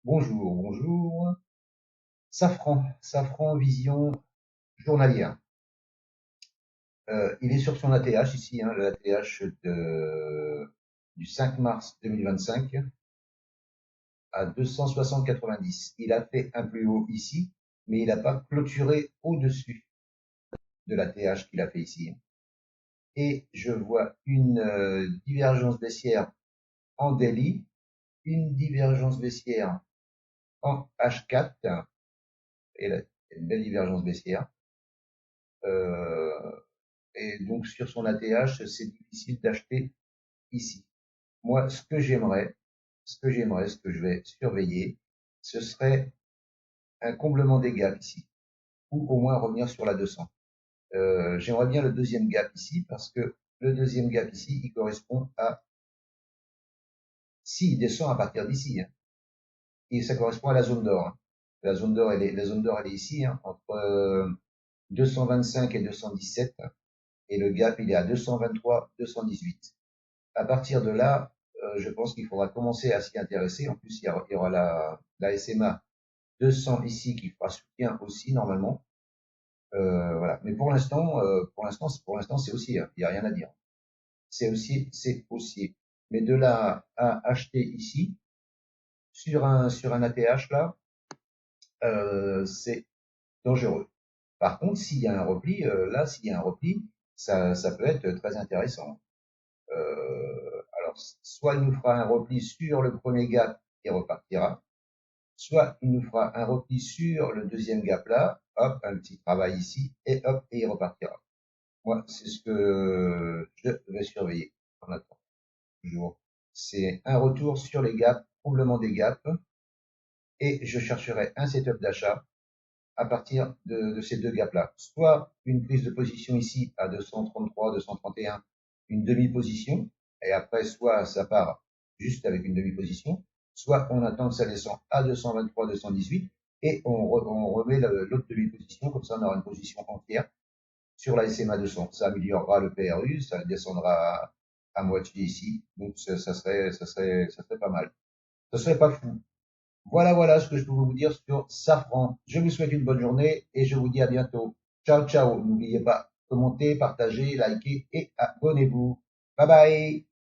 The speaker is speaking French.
Bonjour, bonjour. Safran Vision journalière. Il est sur son ATH ici, le ATH du 5 mars 2025 à 260,90. Il a fait un plus haut ici, mais il n'a pas clôturé au-dessus de l'ATH qu'il a fait ici. Et je vois une divergence baissière en daily, une divergence baissière en H4, et là, une belle divergence baissière. Euh, Et donc, sur son ATH, c'est difficile d'acheter ici. Moi, ce que je vais surveiller, ce serait un comblement des gaps ici, ou au moins revenir sur la 200. J'aimerais bien le deuxième gap ici, parce que le deuxième gap ici, il correspond à, s'il descend à partir d'ici, et ça correspond à la zone d'or. La zone d'or, elle est ici, entre 225 et 217, et le gap, il est à 223, 218. À partir de là, je pense qu'il faudra commencer à s'y intéresser. En plus, il y aura la SMA 200 ici qui fera soutien aussi normalement. Voilà. Mais pour l'instant, c'est haussier. Il n'y a rien à dire. C'est haussier. Mais de là à acheter ici sur un ATH là, c'est dangereux. Par contre, s'il y a un repli, s'il y a un repli, ça peut être très intéressant. Alors, soit il nous fera un repli sur le premier gap et repartira, soit il nous fera un repli sur le deuxième gap là, hop, un petit travail ici, et hop, et il repartira. Moi, c'est ce que je vais surveiller en attendant. Toujours. C'est un retour sur les gaps, comblement des gaps, et je chercherai un setup d'achat à partir de ces deux gaps-là. Soit une prise de position ici à 233, 231, une demi-position, et après, soit ça part juste avec une demi-position, soit on attend que ça descend à 223, 218, et on remet l'autre demi-position, comme ça on aura une position entière sur la SMA 200. Ça améliorera le PRU, ça descendra à moitié ici, donc ça serait pas mal. Ça serait pas fou. Voilà ce que je peux vous dire sur Safran. Je vous souhaite une bonne journée et je vous dis à bientôt. Ciao, ciao. N'oubliez pas, commentez, partagez, likez et abonnez-vous. Bye bye.